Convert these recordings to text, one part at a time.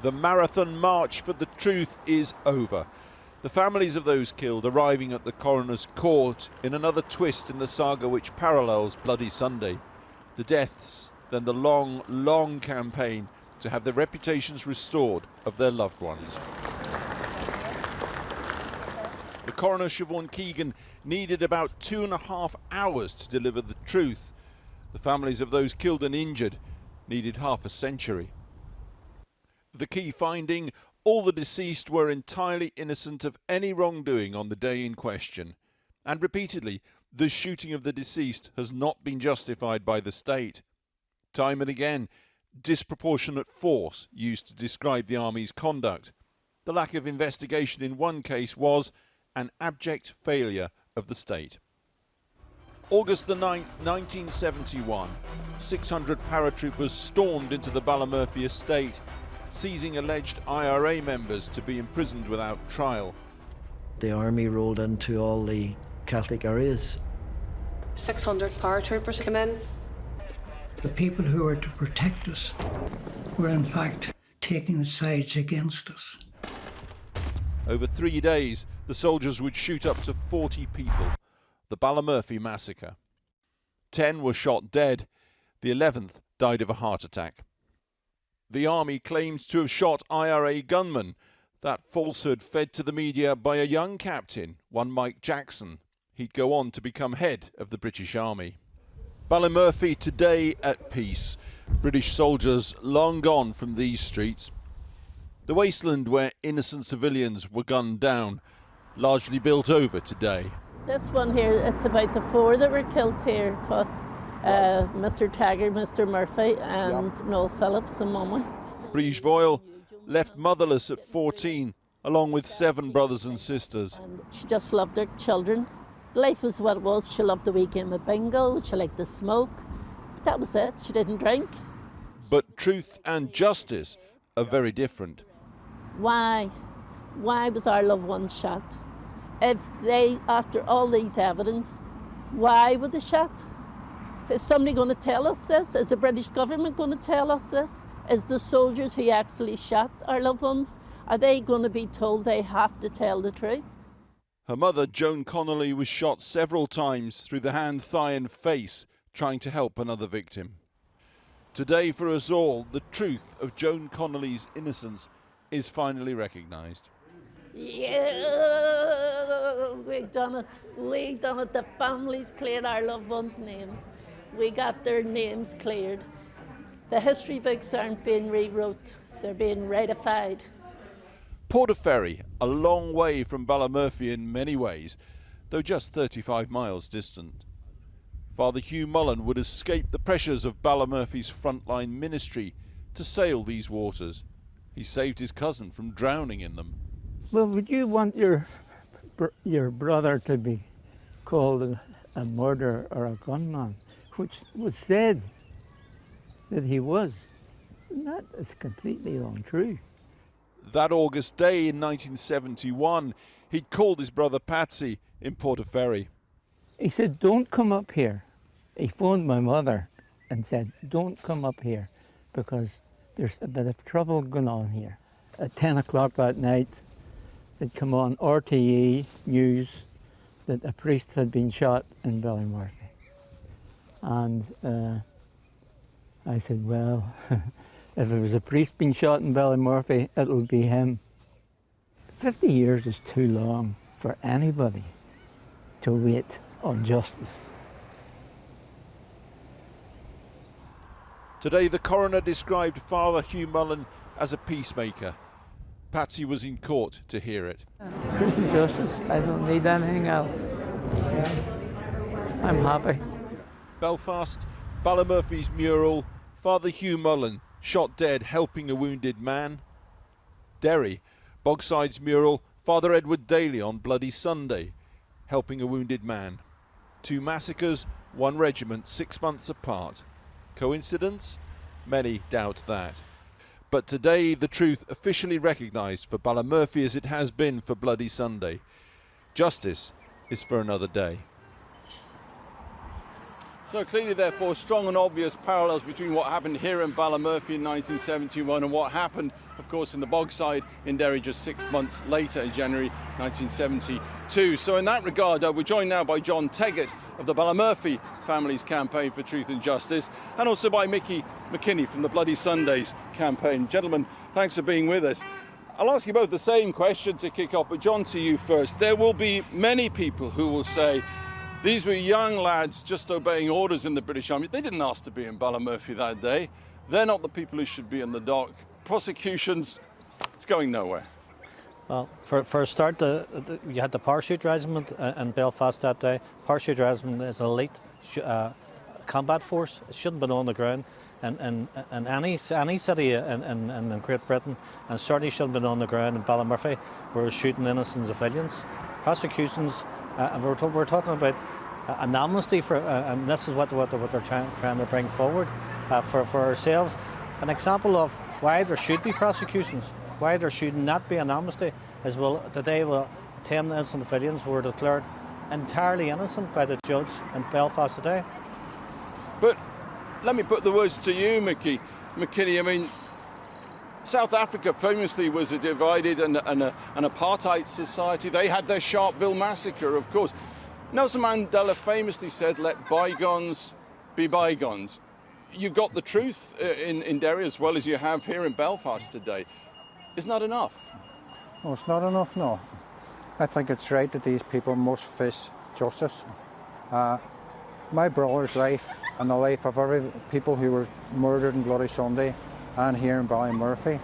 The marathon march for the truth is over. The families of those killed arriving at the coroner's court in another twist in the saga which parallels Bloody Sunday. The deaths, then the long, long campaign to have the reputations restored of their loved ones. The coroner, Siobhan Keegan, needed about 2.5 hours to deliver the truth. The families of those killed and injured needed half a century. The key finding: all the deceased were entirely innocent of any wrongdoing on the day in question. And repeatedly, the shooting of the deceased has not been justified by the state. Time and again, disproportionate force used to describe the army's conduct. The lack of investigation in one case was an abject failure of the state. August the 9th, 1971, 600 paratroopers stormed into the Ballymurphy estate, seizing alleged IRA members to be imprisoned without trial. The army rolled into all the Catholic areas. 600 paratroopers came in. The people who were to protect us were in fact taking sides against us. Over 3 days, the soldiers would shoot up to 40 people. The Ballymurphy massacre. 10 were shot dead. The 11th died of a heart attack. The army claimed to have shot IRA gunmen. That falsehood fed to the media by a young captain, one Mike Jackson. He'd go on to become head of the British Army. Ballymurphy today at peace. British soldiers long gone from these streets. The wasteland where innocent civilians were gunned down, largely built over today. This one here, it's about the 4 that were killed here, for Mr Taggart, Mr Murphy and Noel Phillips and Mummy. Briege Voyle left motherless at 14, along with 7 brothers and sisters. And she just loved her children. Life was what it was. She loved the wee game of bingo, she liked the smoke. But that was it, she didn't drink. But truth and justice are very different. Why? Why was our loved one shot? If they, after all these evidence, why were they shot? Is somebody going to tell us this? Is the British government going to tell us this? Is the soldiers who actually shot our loved ones, are they going to be told they have to tell the truth? Her mother, Joan Connolly, was shot several times through the hand, thigh and face, trying to help another victim. Today, for us all, the truth of Joan Connolly's innocence is finally recognised. Yeah, we done it. We done it. The families cleared our loved ones' name. We got their names cleared. The history books aren't being rewrote, they're being ratified. Portaferry, a long way from Ballymurphy in many ways, though just 35 miles distant. Father Hugh Mullen would escape the pressures of Ballymurphy's frontline ministry to sail these waters. He saved his cousin from drowning in them. Well, would you want your brother to be called a murderer or a gunman, which was said that he was? And that is completely untrue. That August day in 1971, he'd called his brother Patsy in Portaferry. He said, "Don't come up here." He phoned my mother and said, "Don't come up here because there's a bit of trouble going on here." At 10 o'clock that night, it come on RTE news that a priest had been shot in Ballymurphy. And I said, well, if there was a priest being shot in Ballymurphy, it'll be him. 50 years is too long for anybody to wait on justice. Today, the coroner described Father Hugh Mullen as a peacemaker. Patsy was in court to hear it. Truth and justice, I don't need anything else. Yeah. I'm happy. Belfast, Ballymurphy's mural, Father Hugh Mullen, shot dead helping a wounded man. Derry, Bogside's mural, Father Edward Daly on Bloody Sunday, helping a wounded man. 2 massacres, 1 regiment, 6 months apart. Coincidence? Many doubt that. But today, the truth officially recognised for Ballymurphy as it has been for Bloody Sunday. Justice is for another day. So clearly, therefore, strong and obvious parallels between what happened here in Ballymurphy in 1971 and what happened, of course, in the Bogside in Derry just 6 months later in January 1972. So in that regard, we're joined now by John Teggett of the Ballymurphy Families Campaign for Truth and Justice, and also by Mickey McKinney from the Bloody Sundays campaign. Gentlemen, thanks for being with us. I'll ask you both the same question to kick off, but John, to you first. There will be many people who will say, these were young lads just obeying orders in the British Army. They didn't ask to be in Ballymurphy that day. They're not the people who should be in the dock. Prosecutions, it's going nowhere. Well, for a start, you had the parachute regiment in Belfast that day. Parachute regiment is an elite combat force. It shouldn't have been on the ground. And any city in Great Britain, and certainly shouldn't have been on the ground in Ballymurphy, where we're shooting innocent civilians. Prosecutions, we're talking about an amnesty for, and this is what they're trying to bring forward for ourselves. An example of why there should be prosecutions, why there should not be an amnesty, is today 10 innocent civilians were declared entirely innocent by the judge in Belfast today. But let me put the words to you, Mickey McKinney. I mean, South Africa famously was a divided and an apartheid society. They had their Sharpeville massacre, of course. Nelson Mandela famously said, let bygones be bygones. You got the truth in Derry as well as you have here in Belfast today. Isn't that enough? No, it's not enough, no. I think it's right that these people must face justice. My brother's life and the life of every people who were murdered in Bloody Sunday and here in Ballymurphy,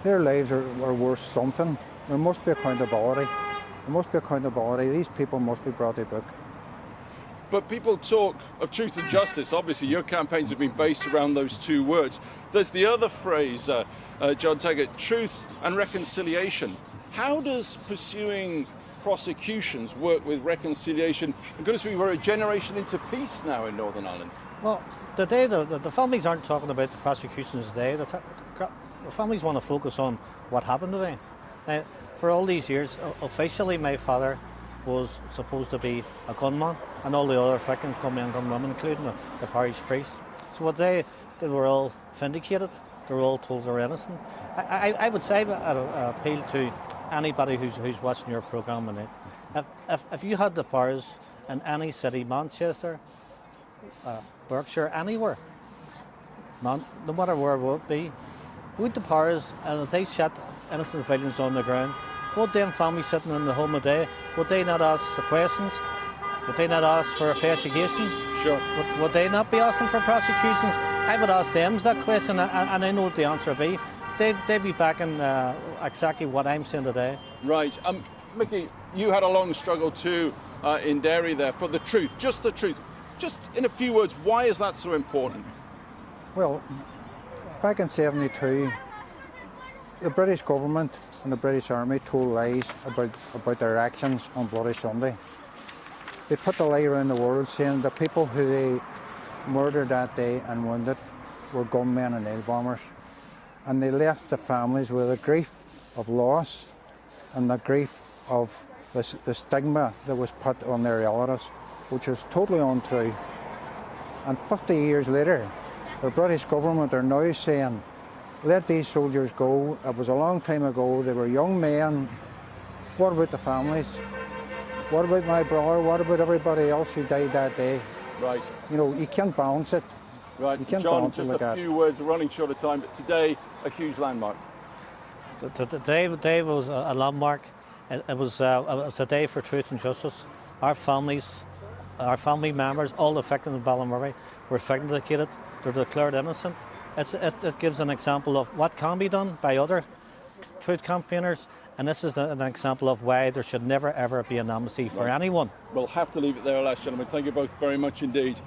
their lives are worth something. There must be accountability. There must be accountability. These people must be brought to book. But people talk of truth and justice. Obviously, your campaigns have been based around those two words. There's the other phrase, John Teggett, truth and reconciliation. How does pursuing prosecutions work with reconciliation? And goodness me, we're a generation into peace now in Northern Ireland. Well, today the families aren't talking about the prosecutions today. The families want to focus on what happened today. Now, for all these years, officially my father was supposed to be a gunman, and all the other victims come in, including the parish priest. So what they were all vindicated. They were all told they're innocent. I would say, I'd appeal to anybody who's watching your programme tonight. If you had the powers in any city, Manchester, Berkshire, anywhere, no matter where it would be, would the powers, and if they shot innocent civilians on the ground, would them families sitting in the home a day, would they not ask the questions? Would they not ask for investigation? Sure. Would they not be asking for prosecutions? I would ask them that question, and I know what the answer would be. They'd be backing exactly what I'm saying today. Right. Mickey, you had a long struggle too in Derry there for the truth, just the truth. Just in a few words, why is that so important? Well, back in '72, the British government and the British Army told lies about their actions on Bloody Sunday. They put the lie around the world saying the people who they murdered that day and wounded were gunmen and nail bombers. And they left the families with the grief of loss and the grief of the stigma that was put on their relatives, which was totally untrue. And 50 years later, the British government are now saying, let these soldiers go. It was a long time ago. They were young men. What about the families? What about my brother? What about everybody else who died that day? Right. You know, you can't balance it. Right. You can't John, balance just it like a that. few words. We're running short of time, but today, a huge landmark. Today was a landmark. It was a day for truth and justice. Our families, our family members, all the victims of Ballymurphy were vindicated. They're declared innocent. It gives an example of what can be done by other truth campaigners, and this is an example of why there should never ever be an amnesty for anyone. We'll have to leave it there, last gentlemen. Thank you both very much indeed.